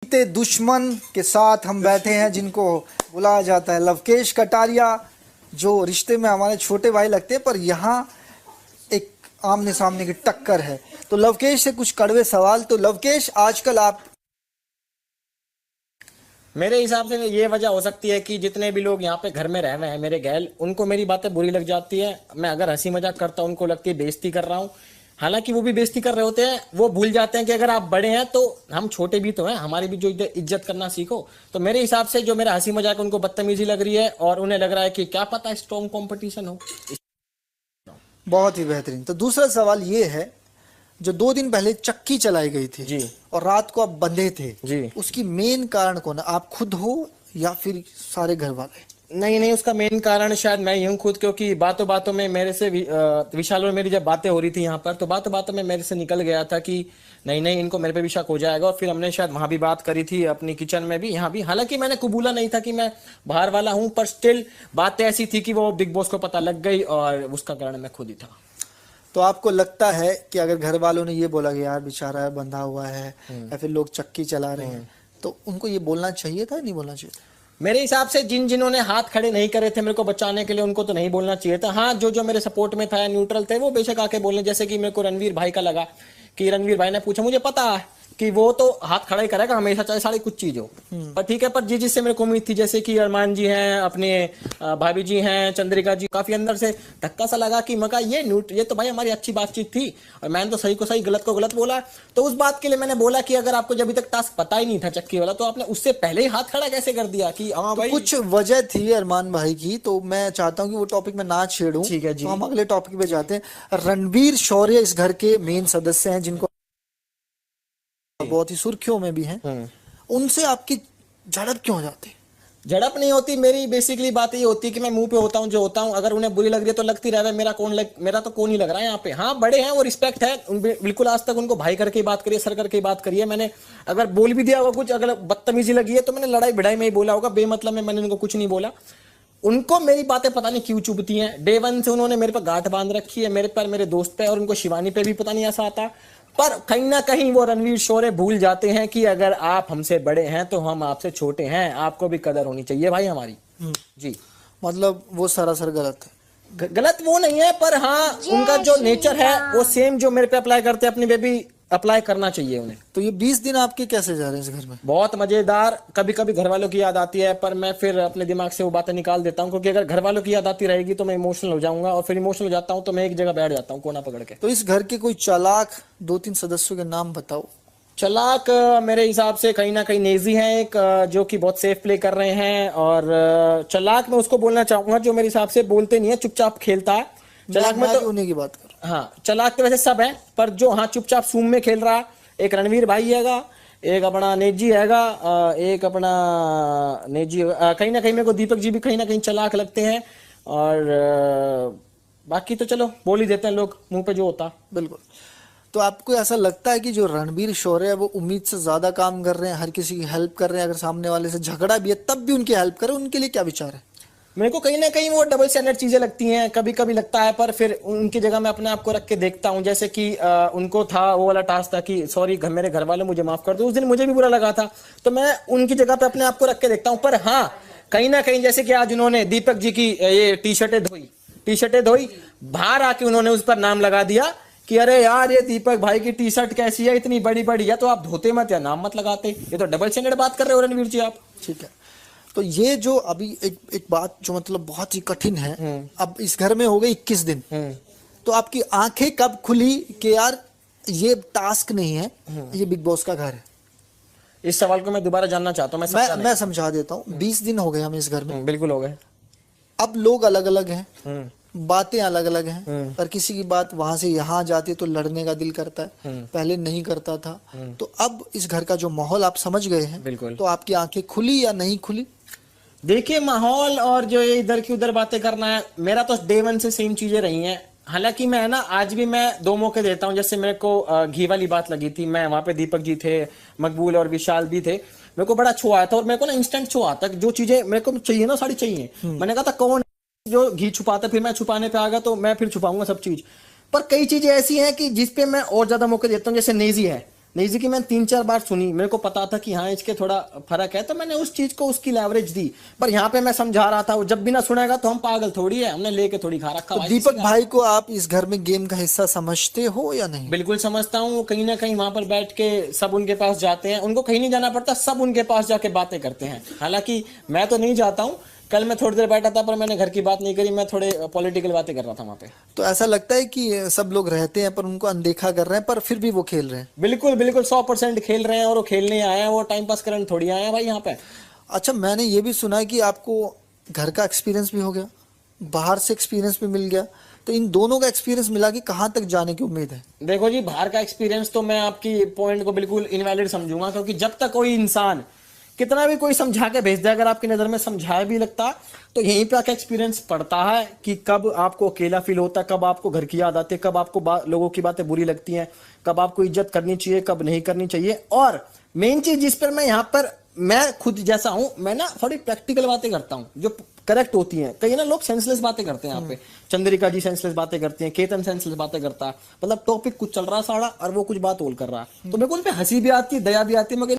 दुश्मन के साथ हम बैठे हैं जिनको बुलाया जाता है लवकेश कटारिया, जो रिश्ते में हमारे छोटे भाई लगते हैं, पर यहाँ एक आमने सामने की टक्कर है। तो लवकेश से कुछ कड़वे सवाल। तो लवकेश, आजकल आप, मेरे हिसाब से ये वजह हो सकती है कि जितने भी लोग यहाँ पे घर में रह रहे हैं मेरे गैल, उनको मेरी बातें बुरी लग जाती है। मैं अगर हंसी मजाक करता हूँ उनको लगती है बेइज्जती कर रहा हूँ। हालांकि वो भी बेइज्जती कर रहे होते हैं, वो भूल जाते हैं कि अगर आप बड़े हैं तो हम छोटे भी तो हैं, हमारी भी जो इज्जत करना सीखो। तो मेरे हिसाब से जो मेरा हंसी मजाक उनको बदतमीजी लग रही है और उन्हें लग रहा है कि क्या पता स्ट्रॉन्ग कॉम्पिटिशन हो। बहुत ही बेहतरीन। तो दूसरा सवाल ये है, जो 2 दिन पहले चक्की चलाई गई थी जी, और रात को आप बंधे थे जी, उसकी मेन कारण कौन है? आप खुद हो या फिर सारे घर वाले? नहीं, उसका मेन कारण शायद मैं ही हूँ खुद, क्योंकि बातों बातों में मेरे से विशाल और मेरी जब बातें हो रही थी यहाँ पर, तो बातों बातों में मेरे से निकल गया था कि नहीं इनको मेरे पे भी शक हो जाएगा। और फिर हमने शायद वहां भी बात करी थी, अपनी किचन में भी, यहाँ भी। हालांकि मैंने कबूला नहीं था कि मैं बाहर वाला हूँ, पर स्टिल बात ऐसी थी कि वो बिग बॉस को पता लग गई और उसका कारण मैं खुद ही था। तो आपको लगता है कि अगर घर वालों ने ये बोला कि यार बेचारा बंधा हुआ है, या फिर लोग चक्की चला रहे हैं, तो उनको ये बोलना चाहिए था, नहीं बोलना चाहिए था? मेरे हिसाब से जिन्होंने हाथ खड़े नहीं करे थे मेरे को बचाने के लिए, उनको तो नहीं बोलना चाहिए था। हाँ, जो मेरे सपोर्ट में था या न्यूट्रल थे, वो बेशक आके बोलने। जैसे कि मेरे को रणवीर भाई का लगा कि रणवीर भाई ने पूछा, मुझे पता है कि वो तो हाथ खड़ा ही करेगा हमेशा, चाहे सारी कुछ चीज हो, पर ठीक है। पर जिससे मेरे को उम्मीद थी, जैसे कि अरमान जी हैं, अपने भाभी जी हैं, चंद्रिका जी, काफी अंदर से धक्का सा लगा कि मगा ये तो भाई हमारी अच्छी बातचीत थी और मैंने तो सही को सही गलत को गलत बोला। तो उस बात के लिए मैंने बोला कि अगर आपको जब तक टास्क पता ही नहीं था चक्की वाला, तो आपने उससे पहले ही हाथ खड़ा कैसे कर दिया कि हाँ भाई? तो कुछ वजह थी अरमान भाई की, तो मैं चाहता हूँ कि वो टॉपिक में ना छेड़ूं। ठीक है जी। तो हम अगले टॉपिक पे जाते हैं। रणवीर शौर्य इस घर के मेन सदस्य हैं, जिनको बहुत ही सुर्खियों में भी हैं। उनसे आपकी झड़प क्यों हो जाती? झड़प नहीं होती, मेरी बेसिकली बात ये होती है कि मैं मुंह पे होता हूँ जो होता हूँ। अगर उन्हें बुरी लग रही है तो लगती रहे, मेरा तो कौन ही लग रहा है यहाँ पे। हाँ, बड़े हैं, वो रिस्पेक्ट है बिल्कुल। आज तक उनको भाई करके बात करिए, सर करके बात करिए। मैंने अगर बोल भी दिया होगा कुछ, अगर बदतमीजी लगी है तो मैंने लड़ाई भिड़ाई में ही बोला होगा, बेमतलब में मैंने उनको कुछ नहीं बोला। उनको मेरी बातें पता नहीं क्यों चुभती हैं। डे 1 से उन्होंने मेरे पर गांठ बांध रखी है, मेरे पर, मेरे दोस्त पे, और उनको शिवानी पे भी पता नहीं ऐसा आता। पर कहीं ना कहीं वो रणवीर शौर्य भूल जाते हैं कि अगर आप हमसे बड़े हैं तो हम आपसे छोटे हैं, आपको भी कदर होनी चाहिए भाई हमारी। जी, मतलब वो सरासर गलत है? गलत वो नहीं है, पर हाँ उनका जो नेचर है वो सेम जो मेरे पे अप्लाई करते हैं अपनी बेबी, अप्लाई करना चाहिए उन्हें। तो ये 20 दिन आपके कैसे जा रहे हैं इस घर में? बहुत मजेदार। कभी कभी घर वालों की याद आती है, पर मैं फिर अपने दिमाग से वो बातें निकाल देता हूँ, क्योंकि अगर घर वालों की याद आती रहेगी तो मैं इमोशनल हो जाऊंगा, और फिर इमोशनल हो जाता हूँ तो मैं एक जगह बैठ जाता हूँ कोना पकड़ के। तो इस घर के कोई चालाक 2-3 सदस्यों के नाम बताओ। चालाक मेरे हिसाब से कहीं ना कहीं नेजी है एक, जो कि बहुत सेफ प्ले कर रहे हैं। और चालाक मैं उसको बोलना चाहूंगा जो मेरे हिसाब से बोलते नहीं है, चुपचाप खेलता है। चालाक में तो उन्हीं की बात कर, हाँ, चालाक तो वैसे सब है, पर जो हाँ चुपचाप सूम में खेल रहा, एक रणवीर भाई हैगा, एक अपना नेजी हैगा, एक अपना नेजी, कहीं ना कहीं मेरे को दीपक जी भी कहीं ना कहीं चालाक लगते हैं। और बाकी तो चलो बोल ही देते हैं लोग, मुंह पे जो होता। बिल्कुल। तो आपको ऐसा लगता है कि जो रणवीर शौर्य है वो उम्मीद से ज्यादा काम कर रहे हैं, हर किसी की हेल्प कर रहे हैं, अगर सामने वाले से झगड़ा भी है तब भी उनकी हेल्प करें, उनके लिए क्या विचार है? मेरे को कहीं ना कहीं वो डबल स्टैंडर्ड चीजें लगती हैं, कभी कभी लगता है, पर फिर उनकी जगह मैं अपने आप को रख के देखता हूं। जैसे कि उनको था वो वाला टास्क था कि सॉरी मेरे घर वालों मुझे माफ कर दो, उस दिन मुझे भी बुरा लगा था, तो मैं उनकी जगह पे अपने आप को रख के देखता हूं। पर हाँ, कहीं ना कहीं जैसे कि आज उन्होंने दीपक जी की ये टी शर्टें धोई, बाहर आके उन्होंने उस पर नाम लगा दिया कि अरे यार ये दीपक भाई की टी शर्ट कैसी है, इतनी बड़ी बड़ी है, तो आप धोते मत या नाम मत लगाते। ये तो डबल स्टैंडर्ड बात कर रहे हो रणवीर जी आप। ठीक है। तो ये जो अभी एक बात जो मतलब बहुत ही कठिन है, अब इस घर में हो गए 21 दिन, तो आपकी आंखें कब खुली कि यार ये टास्क नहीं है, ये बिग बॉस का घर है? इस सवाल को मैं दोबारा जानना चाहता हूँ। मैं समझा देता हूँ। 20 दिन हो गए हमें इस घर में। बिल्कुल हो गए। अब लोग अलग अलग हैं, बातें अलग अलग हैं, पर किसी की बात वहां से यहाँ जाती है तो लड़ने का दिल करता है, पहले नहीं करता था। तो अब इस घर का जो माहौल आप समझ गए हैं, बिल्कुल। तो आपकी आंखें खुली या नहीं खुली? देखिए, माहौल और जो ये इधर की उधर बातें करना है, मेरा तो डे 1 से सेम चीजें रही हैं। हालांकि मैं ना आज भी मैं 2 मौके देता हूं। जैसे मेरे को घी वाली बात लगी थी, मैं वहां पे दीपक जी थे, मकबूल और विशाल भी थे, मेरे को बड़ा छो आया था, और मेरे को ना इंस्टेंट छो आता, जो चीजें मेरे को चाहिए ना सारी चाहिए। मैंने कहा था कौन जो घी छुपाता, फिर मैं छुपाने पे आ गया, तो मैं फिर छुपाऊंगा सब चीज। पर कई चीजें ऐसी हैं कि जिसपे मैं और ज्यादा मौके देता हूँ। जैसे नेजी है, नहीं जी कि मैंने 3-4 बार सुनी, मेरे को पता था कि हाँ इसके थोड़ा फर्क है, तो मैंने उस चीज को उसकी लेवरेज दी। पर यहाँ पे मैं समझा रहा था, वो जब भी ना सुनेगा तो हम पागल थोड़ी है, हमने लेके थोड़ी खा रखा तो भाई दीपक किसी का। भाई को आप इस घर में गेम का हिस्सा समझते हो या नहीं? बिल्कुल समझता हूँ, वो कहीं ना कहीं वहां पर बैठ के सब उनके पास जाते हैं, उनको कहीं नहीं जाना पड़ता, सब उनके पास जाके बातें करते हैं। हालांकि मैं तो नहीं जाता हूँ, कल मैं थोड़ी देर बैठा था पर मैंने घर की बात नहीं करी, मैं थोड़े पॉलिटिकल बातें कर रहा था वहां पे। तो ऐसा लगता है कि सब लोग रहते हैं पर उनको अनदेखा कर रहे हैं, पर फिर भी वो खेल रहे हैं। बिल्कुल बिल्कुल 100% खेल रहे हैं, और वो खेलने आए हैं, वो टाइम पास करने थोड़ी आए हैं भाई यहाँ पे। अच्छा, मैंने ये भी सुना है कि आपको घर का एक्सपीरियंस भी हो गया, बाहर से एक्सपीरियंस भी मिल गया, तो इन दोनों का एक्सपीरियंस मिला के कहाँ तक जाने की उम्मीद है? देखो जी, बाहर का एक्सपीरियंस तो मैं आपकी पॉइंट को बिल्कुल इनवैलिड समझूंगा, क्योंकि जब तक कोई इंसान कितना भी कोई समझा के भेज दे, अगर आपकी नजर में समझाया भी लगता, तो यहीं पे आके एक्सपीरियंस पड़ता है कि कब आपको अकेला फील होता है, कब आपको घर की याद आती है, कब आपको लोगों की बातें बुरी लगती हैं, कब आपको इज्जत करनी चाहिए, कब नहीं करनी चाहिए। और मेन चीज जिस पर मैं यहाँ पर, मैं खुद जैसा हूं, मैं ना थोड़ी प्रैक्टिकल बातें करता हूं जो करेक्ट होती हैं। कई ना लोग सेंसलेस बातें करते हैं यहाँ पे, चंद्रिका जी सेंसलेस बातें करती हैं, केतन सेंसलेस बातें करता है, मतलब टॉपिक कुछ चल रहा है सारा और वो कुछ बात और कर रहा है, तो मेरे को उन पे हंसी भी आती है, दया भी आती है, मगर